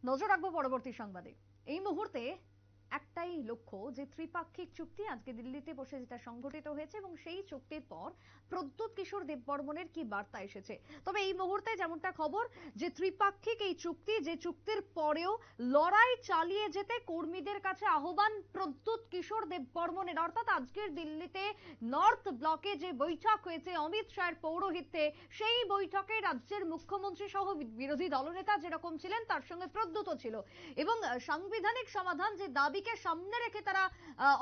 নজর রাখবো পরবর্তী সংবাদে। এই মুহূর্তে একটাই লক্ষ্য যে ত্রিপাক্ষিক চুক্তি আজকে দিল্লিতে বসে যেটা সংঘটিত হয়েছে এবং সেই চুক্তির পর প্রদ্যোৎ কিশোর দেববর্মনের কি বার্তা এসেছে। তবে এই মুহূর্তে যেমনটা খবর যে ত্রিপাক্ষিক এই চুক্তি, যে চুক্তির পরেও লড়াই চালিয়ে যেতে কর্মীদের কাছে আহ্বান প্রদ্যোৎ কিশোর দেববর্মনের। অর্থাৎ আজকের দিল্লিতে নর্থ ব্লকে যে বৈঠক হয়েছে অমিত শাহের পৌরোহিত্যে, সেই বৈঠকে রাজ্যের মুখ্যমন্ত্রী সহ বিরোধী দলনেতা যেরকম ছিলেন তার সঙ্গে প্রদ্যোৎ ছিল এবং সাংবিধানিক সমাধান যে দাবিকে সামনে রেখে তারা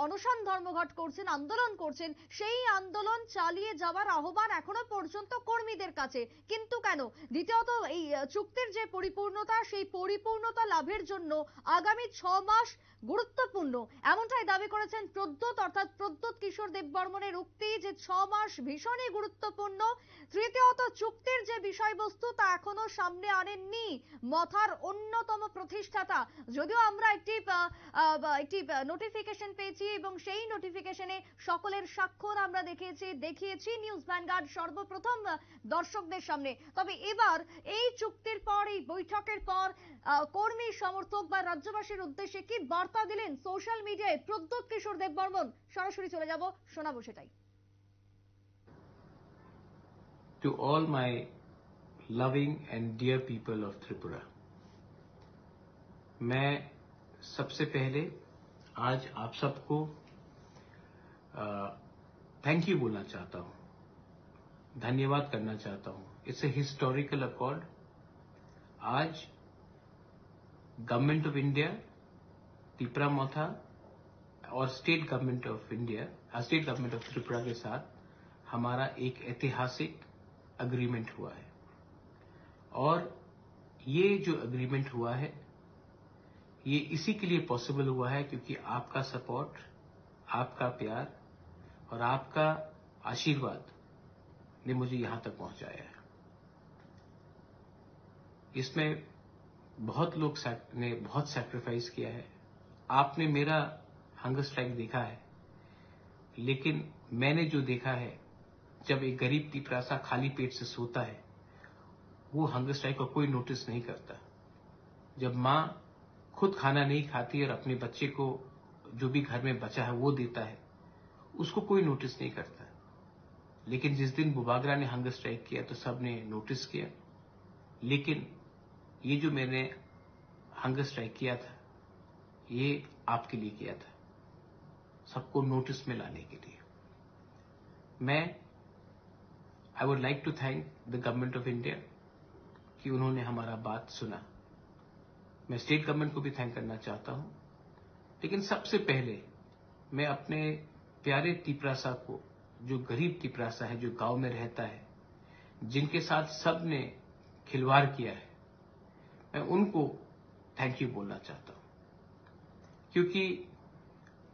অনশন ধর্মঘট করছেন, আন্দোলন করছেন, সেই আন্দোলন চালিয়ে যাওয়ার আহ্বান এখনো পর্যন্ত কর্মীদের কাছে। কিন্তু কেন? দ্বিতীয়ত এই চুক্তির যে পরিপূর্ণতা, সেই পরিপূর্ণতা লাভের জন্য আগামী 6 মাস গুরুত্বপূর্ণ, এমনটাই দাবি করেছেন প্রদ্যোৎ। অর্থাৎ প্রদ্যোৎ কিশোর দেববর্মনের উক্তি যে 6 মাস ভীষণই গুরুত্বপূর্ণ। তৃতীয়ত, চুক্তির যে বিষয়বস্তু তা এখনো সামনে আনেননি মথার অন্যতম প্রতিষ্ঠাতা। যদিও আমরা একটি নোটিফিকেশন পেয়েছি এবং সেই নোটিফিকেশনে সকলের স্বাক্ষর আমরা দেখিয়েছি নিউজ ভ্যানগার্ড সর্বপ্রথম দর্শকদের সামনে। তবে এবার এই চুক্তির পর, এই বৈঠকের পর কর্মী সমর্থক বা রাজ্যবাসীর উদ্দেশ্যে কি বার্তা দিলেন সোশ্যাল মিডিয়ায় প্রদ্যোৎ কিশোর দেববর্মন, সরাসরি চলে যাব, শোনাবো সেটাই। To all my loving and dear people of Tripura, मैं सबसे पहले आज आप सबको थैंक यू बोलना चाहता हूं, धन्यवाद करना चाहता हूं। It's a historical accord. आज गवर्नमेंट ऑफ इंडिया, त्रिपुरा मोथा और state government of India, state government of Tripura के साथ हमारा एक ऐतिहासिक अग्रीमेंट हुआ है। और ये जो अग्रीमेंट हुआ है ये इसी के लिए पॉसिबल हुआ है क्योंकि आपका सपोर्ट, आपका प्यार और आपका आशीर्वाद ने मुझे यहां तक पहुंचाया है। इसमें बहुत लोग ने बहुत सैक्रिफाइस किया है। आपने मेरा हंगर स्ट्राइक देखा है, लेकिन मैंने जो देखा है, जब एक गरीब तिपरासा खाली पेट से सोता है वो हंगर स्ट्राइक का कोई नोटिस नहीं करता। जब मां खुद खाना नहीं खाती और अपने बच्चे को जो भी घर में बचा है वो देता है, उसको कोई नोटिस नहीं करता। लेकिन जिस दिन बुबागरा ने हंगर स्ट्राइक किया तो सबने नोटिस किया। लेकिन ये जो मैंने हंगर स्ट्राइक किया था ये आपके लिए किया था, सबको नोटिस में लाने के लिए। I would like to thank the government of India कि उन्होंने हमारा बात सुना। मैं स्टेट गवर्नमेंट को भी थैंक करना चाहता हूं, लेकिन सबसे पहले मैं अपने प्यारे तिपरासा को, जो गरीब तिपरासा है, जो गांव में रहता है, जिनके साथ सबने खिलवाड़ किया है, मैं उनको थैंक यू बोलना चाहता हूं। क्योंकि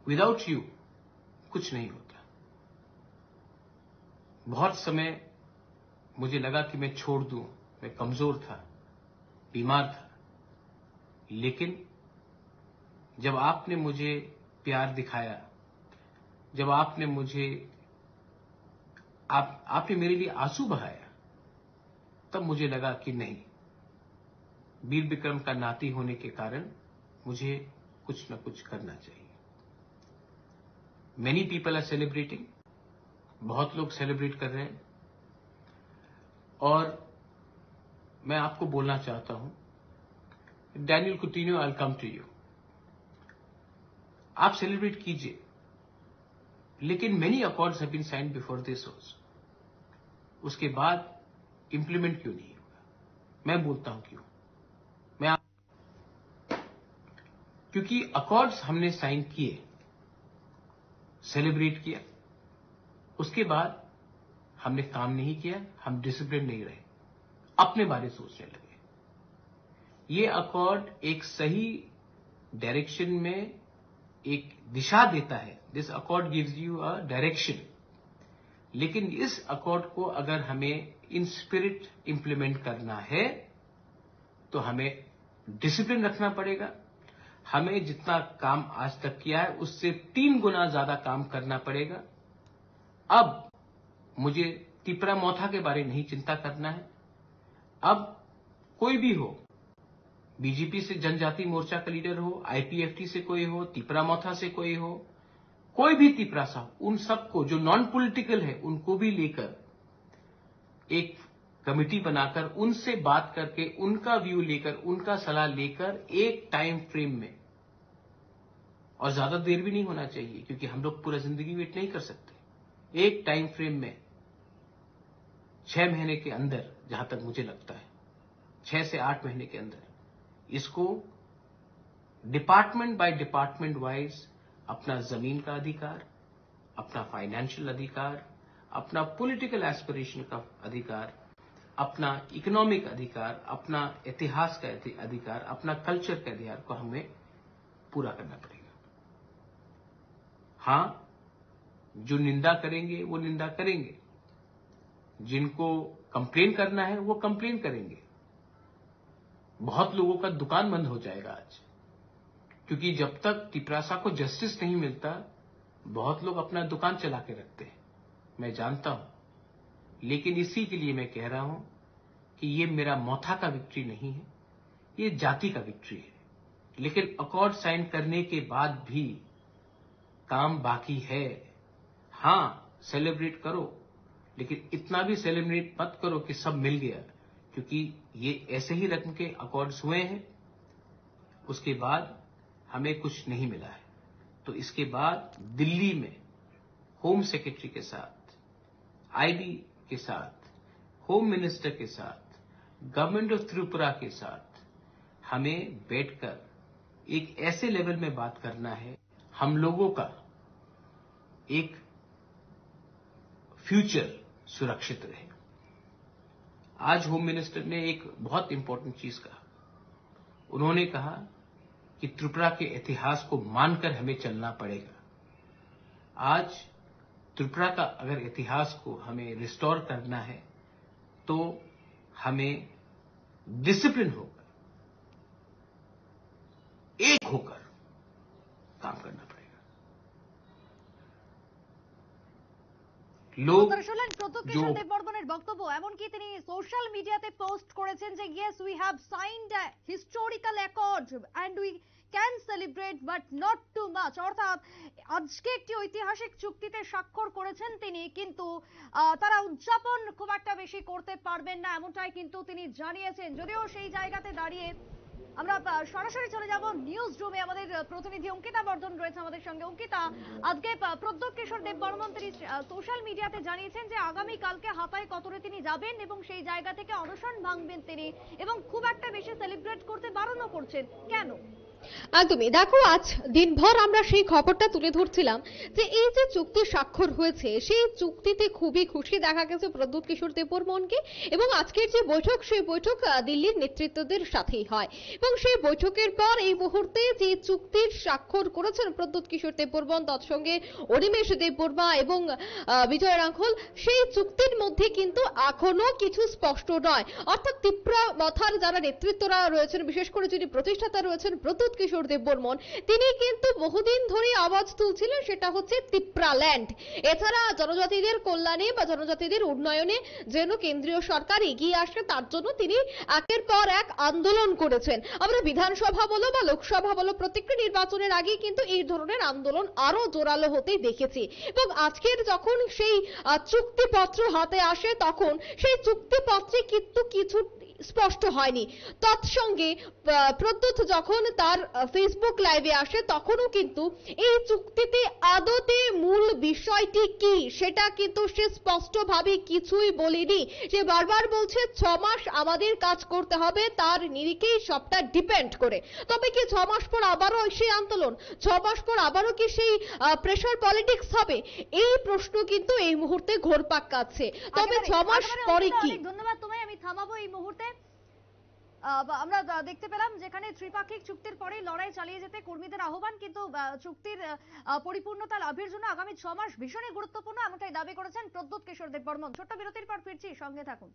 विदाउट यू कुछ नहीं होता। बहुत समय मुझे लगा कि मैं छोड़ दूं, मैं कमजोर था, बीमार था, लेकिन जब आपने मुझे प्यार दिखाया, जब आपने मेरे लिए आंसू बहाया, तब मुझे लगा कि नहीं, वीर विक्रम का नाती होने के कारण मुझे कुछ न कुछ करना चाहिए। मेनी पीपल आर सेलिब्रेटिंग, बहुत लोग सेलिब्रेट कर रहे हैं, और मैं आपको बोलना चाहता हूं, Daniel Coutinho, I will come to you. आप सेलिब्रेट कीजिए, लेकिन many accords have been signed before this also. उसके बाद इंप्लीमेंट क्यों नहीं होगा? मैं बोलता हूं क्यों। क्योंकि अकॉर्ड्स हमने साइन किए, सेलिब्रेट किया, उसके बाद हमने काम नहीं किया, हम डिसिप्लिन नहीं रहे, अपने बारे सोचने लगे। ये अकॉर्ड एक सही डायरेक्शन में एक दिशा देता है। This accord gives you a direction. लेकिन इस अकॉर्ड को अगर हमें इन स्पिरिट इंप्लीमेंट करना है तो हमें डिसिप्लिन रखना पड़ेगा। हमें जितना काम आज तक किया है उससे 3 गुना ज्यादा काम करना पड़ेगा। अब मुझे त्रिपुरा मोथा के बारे में नहीं चिंता करना है। अब कोई भी हो, बीजेपी से जनजाति मोर्चा का लीडर हो, आईपीएफटी से कोई हो, तिपरा मोथा से कोई हो, कोई भी तिपरा सा, उन सबको जो नॉन पॉलिटिकल है उनको भी लेकर एक कमेटी बनाकर उनसे बात करके उनका व्यू लेकर उनका सलाह लेकर एक टाइम फ्रेम में, और ज्यादा देर भी नहीं होना चाहिए क्योंकि हम लोग पूरा जिंदगी वेट नहीं कर सकते, एक टाइम फ्रेम में 6 महीने के अंदर, जहां तक मुझे लगता है 6 से 8 महीने के अंदर इसको डिपार्टमेंट बाय डिपार्टमेंट वाइज अपना जमीन का अधिकार, अपना फाइनेंशियल अधिकार, अपना पॉलिटिकल एस्पिरेशन का अधिकार, अपना इकोनॉमिक अधिकार, अपना इतिहास का अधिकार, अपना कल्चर का अधिकार को हमें पूरा करना पड़ेगा। हां, जो निंदा करेंगे वो निंदा करेंगे, जिनको कंप्लेन करना है वो कंप्लेन करेंगे। बहुत लोगों का दुकान बंद हो जाएगा आज, क्योंकि जब तक तिपरासा को जस्टिस नहीं मिलता बहुत लोग अपना दुकान चला के रखते हैं, मैं जानता हूं। लेकिन इसी के लिए मैं कह रहा हूं कि ये मेरा मोथा का विक्ट्री नहीं है, ये जाति का विक्ट्री है। लेकिन अकॉर्ड साइन करने के बाद भी काम बाकी है। हां, सेलिब्रेट करो, लेकिन इतना भी सेलिब्रेट मत करो कि सब मिल गया, क्योंकि ये ऐसे ही रकम के अकॉर्ड्स हुए हैं, उसके बाद हमें कुछ नहीं मिला है। तो इसके बाद दिल्ली में होम सेक्रेटरी के साथ, आईबी के साथ, होम मिनिस्टर के साथ, गवर्नमेंट ऑफ त्रिपुरा के साथ हमें बैठकर एक ऐसे लेवल में बात करना है, हम लोगों का एक फ्यूचर सुरक्षित रहे। आज होम मिनिस्टर ने एक बहुत इंपॉर्टेंट चीज कहा। उन्होंने कहा कि त्रिपुरा के इतिहास को मानकर हमें चलना पड़ेगा। आज त्रिपुरा का अगर इतिहास को हमें रिस्टोर करना है तो हमें डिसिप्लिन होकर, एक होकर काम करना पड़ेगा। লোক আপনারা শুনলেন প্রত্যুৎ কিশোর দেববর্মনের বক্তব্য। এমনকি তিনি সোশ্যাল মিডিয়াতে পোস্ট করেছেন যে yes we have signed historical accord and we can celebrate but not too much. অর্থাৎ আজকে একটি ঐতিহাসিক চুক্তিতে স্বাক্ষর করেছেন তিনি, কিন্তু তারা উদযাপন খুব একটা বেশি করতে পারবেন না, এমনটাই কিন্তু তিনি জানিয়েছেন। যদিও সেই জায়গাতে দাঁড়িয়ে আমরা সরাসরি চলে যাব নিউজ রুমে। আমাদের প্রতিনিধি অঙ্কিতা বর্ধন রয়েছে আমাদের সঙ্গে। অঙ্কিতা, আজকে প্রদ্যোৎ কিশোর দেববর্মন তিনি সোশ্যাল মিডিয়াতে জানিয়েছেন যে আগামী কালকে হাতায় কতরে তিনি যাবেন এবং সেই জায়গা থেকে অনশন ভাঙবেন তিনি, এবং খুব একটা বেশি সেলিব্রেট করতে বারণও করছেন। কেন? একদমই, দেখো আজ দিনভর আমরা সেই খবরটা তুলে ধরছিলাম যে এই যে চুক্তি স্বাক্ষর হয়েছে সেই চুক্তিতে খুবই খুশি দেখা গেছে প্রদ্যোৎ কিশোর দেববর্মনকে, এবং আজকের যে বৈঠক সেই বৈঠক দিল্লির নেতৃত্বদের সাথেই হয়, এবং সেই বৈঠকের পর এই মুহূর্তে যে চুক্তির স্বাক্ষর করেছেন প্রদ্যোৎ কিশোর দেববর্মন, তৎসঙ্গে অনিমেষ দেববর্মা এবং বিজয় রাঙ্খল, সেই চুক্তির মধ্যে কিন্তু এখনো কিছু স্পষ্ট নয়। অর্থাৎ তিপ্রা মথার যারা নেতৃত্বরা রয়েছেন, বিশেষ করে যিনি প্রতিষ্ঠাতা রয়েছেন প্রদ্যোৎ কিশোর দেববর্মন, তিনি কিন্তু বহুদিন ধরে আওয়াজ তুলছিলেন সেটা হচ্ছে তিপ্রাল্যান্ড। এছাড়া জনজাতিদের কল্যাণে বা জনজাতিদের উন্নয়নে যেন কেন্দ্রীয় সরকার এগিয়ে আসে তার জন্য তিনি একের পর এক আন্দোলন করেছেন। আমরা বিধানসভা বলো বা লোকসভা বলো প্রত্যেকটি নির্বাচনের আগে কিন্তু এই ধরনের আন্দোলন আরো জোরালো হতে দেখেছি, এবং আজকের যখন সেই চুক্তিপত্র হাতে আসে তখন সেই চুক্তিপত্রে কিন্তু কিছু স্পষ্ট হয়নি। তৎসঙ্গে প্রদ্যোৎ যখন তার ফেসবুক লাইভে আসে তখনও কিন্তু এই চুক্তিতে আদতে মূল বিষয়টি কি সেটা কিন্তু সে স্পষ্টভাবে কিছুই বলেনি। সে বারবার বলছে 6 মাস আমাদের কাজ করতে হবে, তার নিরিখেই সবটা ডিপেন্ড করে। তবে কি 6 মাস পর আবারও সেই আন্দোলন, 6 মাস পর আবারও কি সেই প্রেসার পলিটিক্স হবে? এই প্রশ্ন কিন্তু এই মুহূর্তে ঘোরপাক খাচ্ছে। তবে 6 মাস পরে কি? ধন্যবাদ তোমায়, আমি থামাবো এই মুহূর্তে। আমরা দেখতে পেলাম যেখানে ত্রিপাক্ষিক চুক্তির পরে লড়াই চালিয়ে যেতে কর্মীদের আহ্বান, কিন্তু চুক্তির পরিপূর্ণতা লাভের জন্য আগামী 6 মাস ভীষণই গুরুত্বপূর্ণ, এমনটাই দাবি করেছেন প্রদ্যোৎ কিশোর দেববর্মন। ছোট্ট বিরতির পর ফিরছি, সঙ্গে থাকুন।